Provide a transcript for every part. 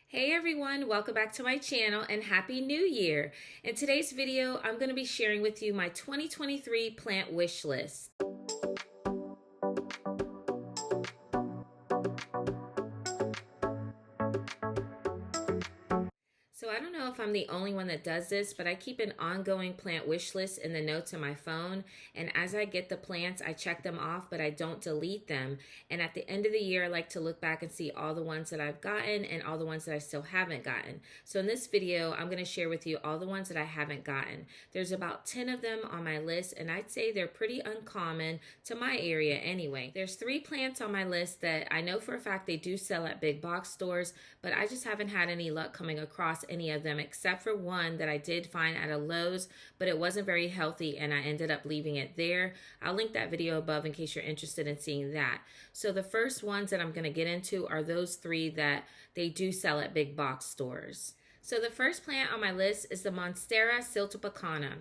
Hey everyone, welcome back to my channel and Happy New Year. In today's video, I'm going to be sharing with you my 2023 plant wish list. So I don't know if I'm the only one that does this, but I keep an ongoing plant wish list in the notes on my phone. And as I get the plants, I check them off, but I don't delete them. And at the end of the year, I like to look back and see all the ones that I've gotten and all the ones that I still haven't gotten. So in this video, I'm going to share with you all the ones that I haven't gotten. There's about 10 of them on my list, and I'd say they're pretty uncommon to my area anyway. There's 3 plants on my list that I know for a fact they do sell at big box stores, but I just haven't had any luck coming across any of them except for one that I did find at a Lowe's, but it wasn't very healthy and I ended up leaving it there. I'll link that video above in case you're interested in seeing that. So the first ones that I'm going to get into are those 3 that they do sell at big box stores. So the first plant on my list is the Monstera Pakana,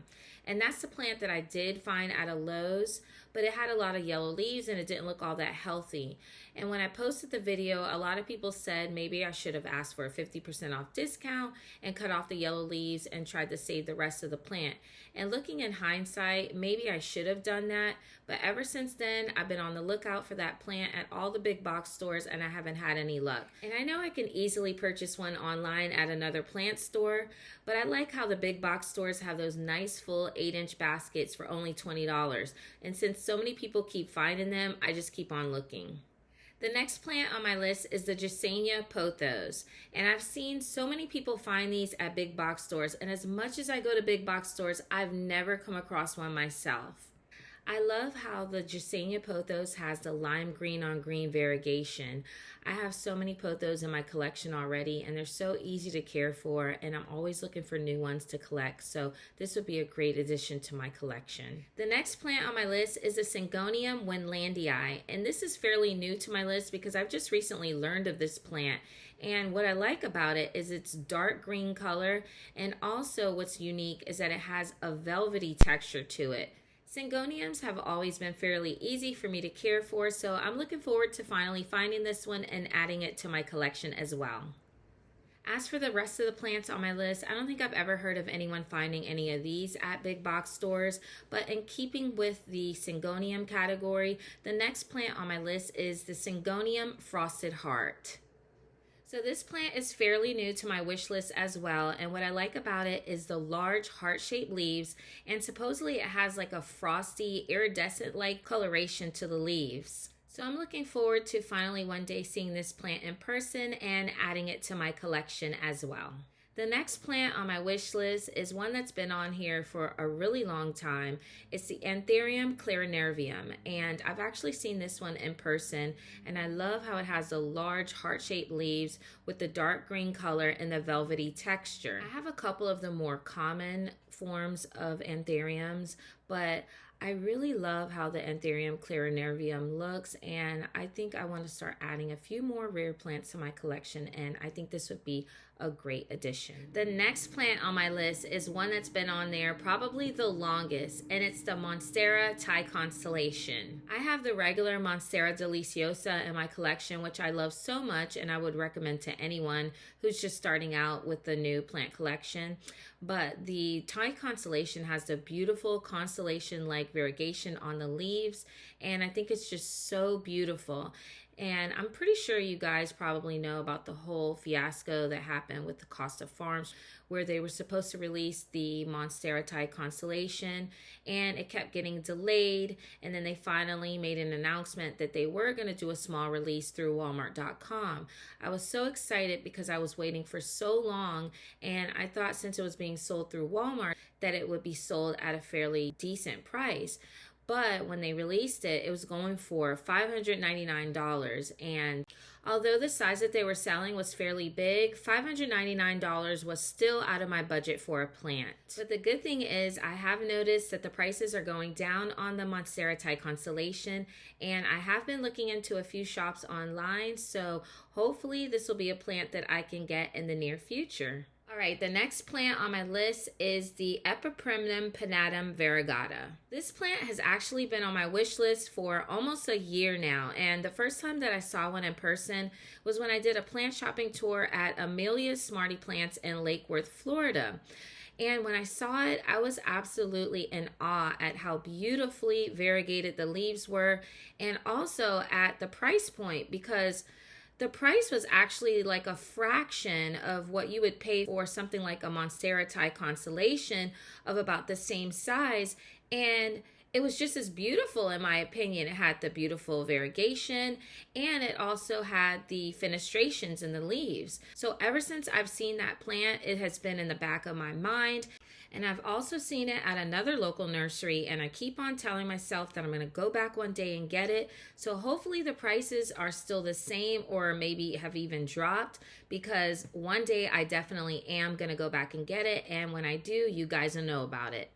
and that's the plant that I did find at a Lowe's, but it had a lot of yellow leaves and it didn't look all that healthy. And when I posted the video, a lot of people said maybe I should have asked for a 50% off discount and cut off the yellow leaves and tried to save the rest of the plant. And looking in hindsight, maybe I should have done that, but ever since then, I've been on the lookout for that plant at all the big box stores and I haven't had any luck. And I know I can easily purchase one online at another plant store, but I like how the big box stores have those nice full 8-inch baskets for only $20. And since so many people keep finding them, I just keep on looking. The next plant on my list is the Jessenia Pothos, and I've seen so many people find these at big box stores, and as much as I go to big box stores, I've never come across one myself. I love how the Jessenia Pothos has the lime green on green variegation. I have so many pothos in my collection already and they're so easy to care for, and I'm always looking for new ones to collect, so this would be a great addition to my collection. The next plant on my list is the Syngonium Whenlandii, and this is fairly new to my list because I've just recently learned of this plant. And what I like about it is its dark green color, and also what's unique is that it has a velvety texture to it. Syngoniums have always been fairly easy for me to care for, so I'm looking forward to finally finding this one and adding it to my collection as well. As for the rest of the plants on my list, I don't think I've ever heard of anyone finding any of these at big box stores, but in keeping with the Syngonium category, the next plant on my list is the Syngonium Frosted Heart. So this plant is fairly new to my wish list as well, and what I like about it is the large heart-shaped leaves, and supposedly it has like a frosty, iridescent-like coloration to the leaves. So I'm looking forward to finally one day seeing this plant in person and adding it to my collection as well. The next plant on my wish list is one that's been on here for a really long time. It's the Anthurium Clearonevium, and I've actually seen this one in person, and I love how it has the large heart-shaped leaves with the dark green color and the velvety texture. I have a couple of the more common forms of anthuriums, but I really love how the Anthurium Clearonevium looks, and I think I want to start adding a few more rare plants to my collection, and I think this would be a great addition. The next plant on my list is one that's been on there probably the longest, and it's the Monstera Constellation. I have the regular Monstera deliciosa in my collection, which I love so much, and I would recommend to anyone who's just starting out with the new plant collection. But the Thai Constellation has the beautiful constellation-like variegation on the leaves, and I think it's just so beautiful. And I'm pretty sure you guys probably know about the whole fiasco that happened with the Costa Farms, where they were supposed to release the Monstera Thai Constellation, and it kept getting delayed, and then they finally made an announcement that they were going to do a small release through Walmart.com. I was so excited because I was waiting for so long, and I thought since it was being sold through Walmart that it would be sold at a fairly decent price. But when they released it, it was going for $599, and although the size that they were selling was fairly big, $599 was still out of my budget for a plant. But the good thing is I have noticed that the prices are going down on the Monstera Thai Constellation, and I have been looking into a few shops online, so hopefully this will be a plant that I can get in the near future. All right, the next plant on my list is the Epiphyllum Panatum Varigata. This plant has actually been on my wish list for almost a year now, and the first time that I saw one in person was when I did a plant shopping tour at Amelia's Smarty Plants in Lake Worth, Florida. And when I saw it, I was absolutely in awe at how beautifully variegated the leaves were, and also at the price point, because the price was actually like a fraction of what you would pay for something like a Monstera Constellation of about the same size. And it was just as beautiful, in my opinion. It had the beautiful variegation, and it also had the fenestrations in the leaves. So ever since I've seen that plant, it has been in the back of my mind. And I've also seen it at another local nursery, and I keep on telling myself that I'm going to go back one day and get it. So hopefully the prices are still the same, or maybe have even dropped, because one day I definitely am going to go back and get it. And when I do, you guys will know about it.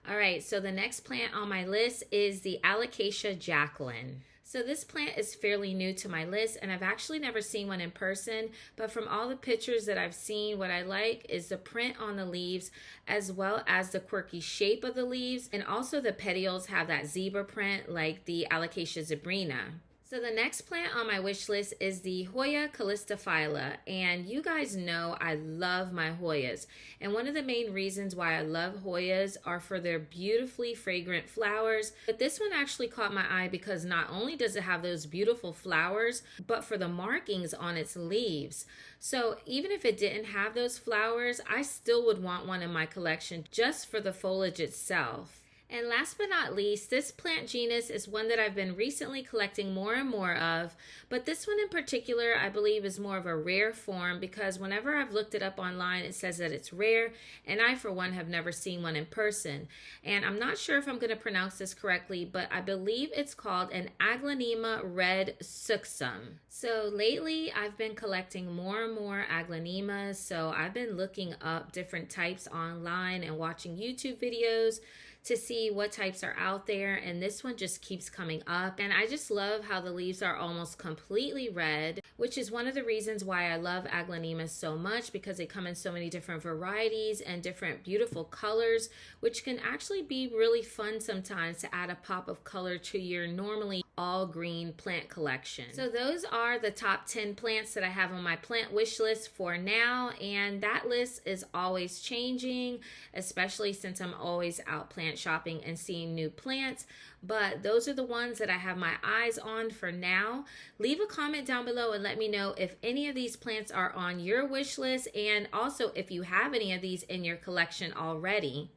All right, so the next plant on my list is the Alocasia Jacqueline. So this plant is fairly new to my list, and I've actually never seen one in person, but from all the pictures that I've seen, what I like is the print on the leaves, as well as the quirky shape of the leaves, and also the petioles have that zebra print like the Alocasia zebrina. So the next plant on my wish list is the Hoya Callista phyla, and you guys know I love my Hoyas. And one of the main reasons why I love Hoyas are for their beautifully fragrant flowers. But this one actually caught my eye because not only does it have those beautiful flowers, but for the markings on its leaves. So even if it didn't have those flowers, I still would want one in my collection just for the foliage itself. And last but not least, this plant genus is one that I've been recently collecting more and more of, but this one in particular I believe is more of a rare form, because whenever I've looked it up online it says that it's rare, and I for one have never seen one in person. And I'm not sure if I'm going to pronounce this correctly, but I believe it's called an Aglaonema red succum. So lately I've been collecting more and more aglaonemas, so I've been looking up different types online and watching YouTube videos to see what types are out there, and this one just keeps coming up. And I just love how the leaves are almost completely red, which is one of the reasons why I love aglaonemas so much, because they come in so many different varieties and different beautiful colors, which can actually be really fun sometimes to add a pop of color to your normally all green plant collection. So those are the top 10 plants that I have on my plant wish list for now, and that list is always changing, especially since I'm always out plant shopping and seeing new plants. But those are the ones that I have my eyes on for now. Leave a comment down below and let me know if any of these plants are on your wish list, and also if you have any of these in your collection already.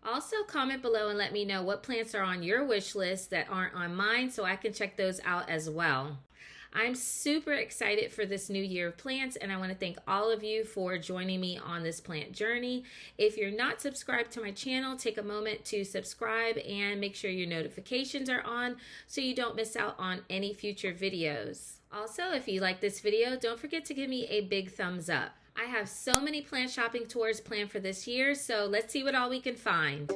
Also, comment below and let me know what plants are on your wish list that aren't on mine, so I can check those out as well. I'm super excited for this new year of plants, and I want to thank all of you for joining me on this plant journey. If you're not subscribed to my channel, take a moment to subscribe and make sure your notifications are on so you don't miss out on any future videos. Also, if you like this video, don't forget to give me a big thumbs up. I have so many plant shopping tours planned for this year, so let's see what all we can find.